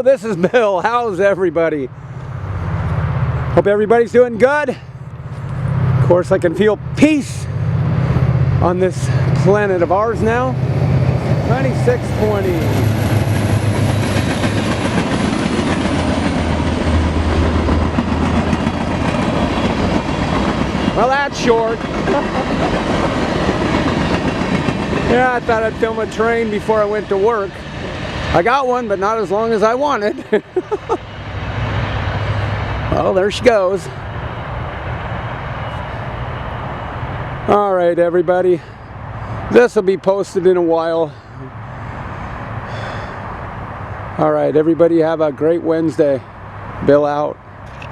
this is Bill. How's everybody? Hope everybody's doing good. Of course, I can feel peace on this planet of ours now. 2620. Well, that's short. Yeah, I thought I'd film a train before I went to work. I got one, but not as long as I wanted. Well, there she goes. All right, everybody. This will be posted in a while. All right, everybody have a great Wednesday. Bill out.